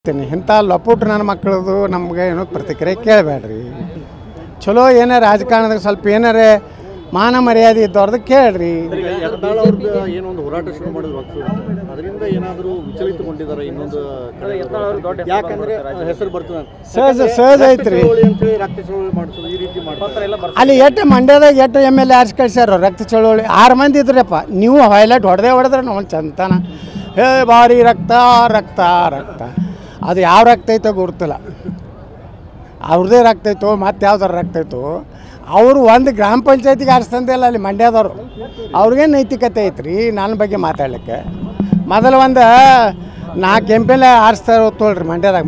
ಇಂಥ ಲಪುಟ್ ನನ್ನ ಮಕ್ಕಳದು ನಮಗೆ ಏನೋ ಪ್ರತಿಕ್ರಿಯೆ ಕೇಳಬೇಡ್ರಿ. ಚಲೋ ಏನಾರ ರಾಜಕಾರಣದಾಗ ಸ್ವಲ್ಪ ಏನಾರೇ ಮಾನ ಮರ್ಯಾದೆ ಇದ್ದವ್ರದ್ದು ಕೇಳ್ರಿ. ಏನೊಂದು ಹೋರಾಟ ಶುರು ಮಾಡಿದ್ರು ಅದರಿಂದ ಏನಾದರೂ ವಿಚಲಿತಗೊಂಡಿದ್ದಾರೆ ಇನ್ನೊಂದು ಯಾಕಂದ್ರೆ ಹೆಸರು ಬರ್ತದೆ ಸಹಜ ಐತ್ರಿ. ರಕ್ತ ಚಳವಳಿ ಮಾಡಿಸೋದು ಈ ರೀತಿ ಮಾಡ್ತಾರೆ. ಅಲ್ಲಿ ಎಷ್ಟು ಮಂಡ್ಯದಾಗ ಎಷ್ಟು MLA ಆರಿಸಿ ಕಳ್ಸ್ಯಾರ ರಕ್ತ ಚಳವಳಿ 6 ಮಂದಿ ಇದ್ರಪ್ಪ. ನೀವು ಹೈಲೈಟ್ ಹೊಡೆದ್ರೆ ನಾವು ಚಂತನ ಹೇ ಭಾರಿ ರಕ್ತ ರಕ್ತ ರಕ್ತ ಅದು ಯಾವ ರಕ್ತ ಐತೋ ಗೊತ್ತಿಲ್ಲ. ಅವ್ರದ್ದೇ ರಕ್ತ ಐತೋ ಮತ್ತು ಯಾವ್ದಾರು ರಕ್ತ ಐತೋ ಅವರು ಒಂದು ಗ್ರಾಮ ಪಂಚಾಯತಿಗೆ ಆರಿಸ್ತಂದಿಲ್ಲ ಅಲ್ಲಿ ಮಂಡ್ಯದವರು. ಅವ್ರಿಗೇನು ನೈತಿಕತೆ ಐತ್ರಿ ನನ್ನ ಬಗ್ಗೆ ಮಾತಾಡ್ಲಿಕ್ಕೆ. ಮೊದಲು ಒಂದು 4 MLA ಆರಿಸ್ತಾರೆ ತೋಳ್ರಿ ಮಂಡ್ಯದಾಗ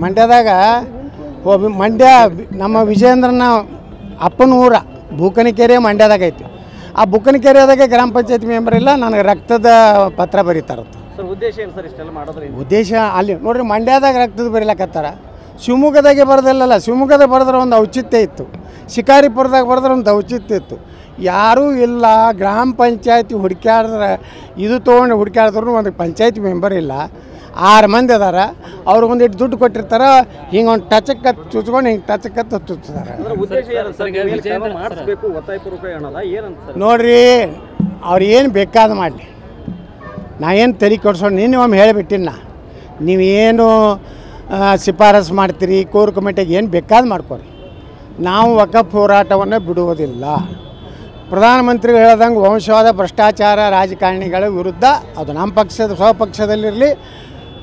ಮಂಡ್ಯ ನಮ್ಮ ವಿಜಯೇಂದ್ರನ ಅಪ್ಪನ ಊರ ಬೂಕನಕೆರೆ ಮಂಡ್ಯದಾಗ ಐತಿ. ಆ ಬೂಕನಕೆರೆದಾಗ ಗ್ರಾಮ ಪಂಚಾಯತಿ ಮೆಂಬರ್ ಇಲ್ಲ, ನನಗೆ ರಕ್ತದ ಪತ್ರ ಬರೀತಾರತ್ತ. ಉದ್ದೇಶ ಏನು ಸರ್ ಇಷ್ಟೆಲ್ಲ ಮಾಡೋದ್ರಿಂದ? ಉದ್ದೇಶ ಅಲ್ಲಿ ನೋಡ್ರಿ ಮಂಡ್ಯದಾಗ ರಕ್ತದ ಬರೀಲಕತ್ತಾರ. ಶಿವಮೊಗ್ಗದಾಗೆ ಬರೋದಿಲ್ಲಲ್ಲ, ಶಿವಮೊಗ್ಗದಾಗ ಬರೆದ್ರೆ ಒಂದು ಔಚಿತ್ಯ ಇತ್ತು, ಶಿಕಾರಿಪುರದಾಗ ಬರೆದ್ರೆ ಒಂದು ಔಚಿತ್ಯ ಇತ್ತು. ಯಾರೂ ಇಲ್ಲ. ಗ್ರಾಮ ಪಂಚಾಯತಿ ಹುಡುಕ್ಯಾಡಿದ್ರೆ ಇದು ತೊಗೊಂಡು ಹುಡುಕ್ಯಾಡಿದ್ರು ಒಂದು ಪಂಚಾಯತಿ ಮೆಂಬರ್ ಇಲ್ಲ. 6 ಮಂದಿ ಅದಾರ. ಅವ್ರಿಗೊಂದಿಟ್ಟು ದುಡ್ಡು ಕೊಟ್ಟಿರ್ತಾರೆ, ಹಿಂಗೆ ಒಂದು ಟಚಕ್ಕೆ ಚುಚ್ಕೊಂಡು ಹಿಂಗೆ ಟಚಕ್ಕೆ ಚುಚ್ತಾರೆ. ನೋಡ್ರಿ ಅವ್ರು ಏನು ಬೇಕಾದ ಮಾಡಲಿ, ನಾ ಏನು ತಲೆ ಕೊಡ್ಸೋಣ. ನೀನು ಒಮ್ಮೆ ಹೇಳಿಬಿಟ್ಟಿನ ನೀವೇನು ಶಿಫಾರಸು ಮಾಡ್ತೀರಿ ಕೋರ್ ಕಮಿಟಿಗೆ ಏನು ಬೇಕಾದ ಮಾಡ್ಕೊರಿ. ನಾವು ವಕಫ್ ಹೋರಾಟವನ್ನು ಬಿಡುವುದಿಲ್ಲ. ಪ್ರಧಾನಮಂತ್ರಿಗಳು ಹೇಳ್ದಂಗೆ ವಂಶವಾದ ಭ್ರಷ್ಟಾಚಾರ ರಾಜಕಾರಣಿಗಳ ವಿರುದ್ಧ ಅದು ನಮ್ಮ ಪಕ್ಷದ ಸ್ವಪಕ್ಷದಲ್ಲಿರಲಿ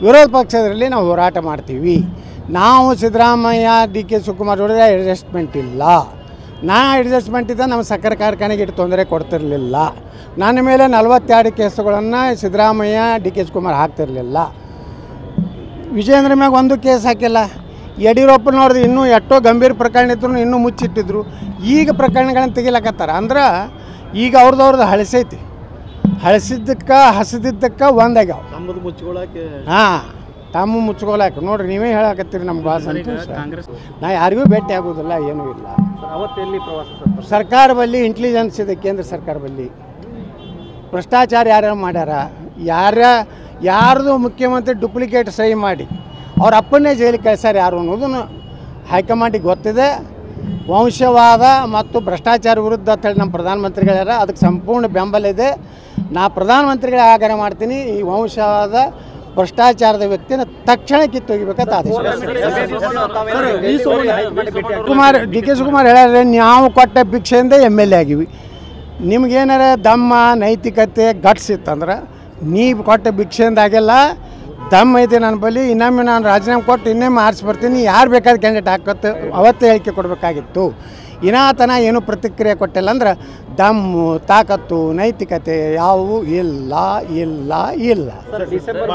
ವಿರೋಧ ಪಕ್ಷದಲ್ಲಿರಲಿ ನಾವು ಹೋರಾಟ ಮಾಡ್ತೀವಿ. ನಾವು ಸಿದ್ದರಾಮಯ್ಯ DK ಶಿವಕುಮಾರ್ ಜೋಡಿದ್ರೆ ಅಡ್ಜಸ್ಟ್ಮೆಂಟ್ ಇಲ್ಲ. ಅಡ್ಜಸ್ಟ್ಮೆಂಟ್ ಇದ್ದ ನಮ್ಮ ಸಕ್ಕರೆ ಕಾರ್ಖಾನೆಗೆ ಇಟ್ಟು ತೊಂದರೆ ಕೊಡ್ತಿರಲಿಲ್ಲ. ನನ್ನ ಮೇಲೆ 42 ಕೇಸುಗಳನ್ನು ಸಿದ್ದರಾಮಯ್ಯ DK ಶಿವಕುಮಾರ್ ಹಾಕ್ತಿರಲಿಲ್ಲ. ವಿಜಯೇಂದ್ರ ಮ್ಯಾಗ ಒಂದು ಕೇಸ್ ಹಾಕಿಲ್ಲ. ಯಡಿಯೂರಪ್ಪನವ್ರದ್ದು ಇನ್ನೂ ಎಷ್ಟೋ ಗಂಭೀರ ಪ್ರಕರಣ ಇದ್ರು ಇನ್ನೂ ಮುಚ್ಚಿಟ್ಟಿದ್ರು. ಈಗ ಪ್ರಕರಣಗಳನ್ನು ತೆಗಿಲಕತ್ತಾರ. ಅಂದ್ರೆ ಈಗ ಅವ್ರದ್ದು ಹಳಸೈತಿ. ಹಸಿದಿದ್ದಕ್ಕೆ ಒಂದಾಗ್ಯಾವ ನಮ್ಮದು ಮುಚ್ಕೊಳ್ಳೋಕೆ. ತಮ್ಮ ಮುಚ್ಕೊಳ್ಳಾಕ ನೋಡ್ರಿ ನೀವೇ ಹೇಳಕತ್ತೀರಿ. ನಮ್ಗೆ ಭಾಳ ಸಂತೋಷ. ನಾ ಯಾರಿಗೂ ಭೇಟಿ ಆಗೋದಿಲ್ಲ, ಏನೂ ಇಲ್ಲ. ಅವತ್ತೆಲ್ಲಿ ಪ್ರವಾಸ ಸರ್ಕಾರ ಬಲ್ಲಿ ಇಂಟೆಲಿಜೆನ್ಸ್ ಇದೆ, ಕೇಂದ್ರ ಸರ್ಕಾರ ಬಲ್ಲಿ. ಭ್ರಷ್ಟಾಚಾರ ಯಾರ್ಯಾರು ಮಾಡ್ಯಾರ, ಯಾರ್ದು ಮುಖ್ಯಮಂತ್ರಿ ಡುಪ್ಲಿಕೇಟ್ ಸಹಿ ಮಾಡಿ ಅವ್ರ ಅಪ್ಪನ್ನೇ ಜೈಲಿಗೆ ಕಳಿಸ್ಯಾರ ಯಾರು ಅನ್ನೋದನ್ನು ಹೈಕಮಾಂಡಿಗೆ ಗೊತ್ತಿದೆ. ವಂಶವಾದ ಮತ್ತು ಭ್ರಷ್ಟಾಚಾರ ವಿರುದ್ಧ ಅಂತೇಳಿ ನಮ್ಮ ಪ್ರಧಾನಮಂತ್ರಿಗಳ್ಯಾರ, ಅದಕ್ಕೆ ಸಂಪೂರ್ಣ ಬೆಂಬಲ ಇದೆ. ನಾ ಪ್ರಧಾನಮಂತ್ರಿಗಳೇ ಆಗ್ರಹ ಮಾಡ್ತೀನಿ, ಈ ವಂಶವಾದ ಭ್ರಷ್ಟಾಚಾರದ ವ್ಯಕ್ತಿನ ತಕ್ಷಣ ಕಿತ್ತೊಗಿಬೇಕಂತ ಆದೇಶ. DK ಶಿವಕುಮಾರ್ ಹೇಳ್ಯಾರ, ನಾವು ಕೊಟ್ಟ ಭಿಕ್ಷೆಯಿಂದ MLA ಆಗಿವಿ. ನಿಮ್ಗೇನಾರ ದಮ್ಮ ನೈತಿಕತೆ ಗಟ್ಸ್ ಇತ್ತಂದ್ರೆ ನೀವು ಕೊಟ್ಟ ಭಿಕ್ಷೆಯಿಂದ ಆಗಿಲ್ಲ. ದಮ್ ಐತೆ ನನ್ನ ಬಳಿ. ಇನ್ನೊಮ್ಮೆ ನಾನು ರಾಜೀನಾಮೆ ಕೊಟ್ಟು ಇನ್ನೊಮ್ಮೆ ಆರಿಸಿ ಬರ್ತೀನಿ. ಯಾರು ಬೇಕಾದ ಕ್ಯಾಂಡಿಡೇಟ್ ಹಾಕತ್ತೆ ಅವತ್ತೇ ಹೇಳಿಕೆ ಕೊಡಬೇಕಾಗಿತ್ತು. ಇನ್ನಾತನ ಏನೂ ಪ್ರತಿಕ್ರಿಯೆ ಕೊಟ್ಟಿಲ್ಲ ಅಂದ್ರೆ ದಮ್ಮು ತಾಕತ್ತು ನೈತಿಕತೆ ಯಾವುವು ಇಲ್ಲ ಇಲ್ಲ ಇಲ್ಲ. ಡಿಸೆಂಬರ್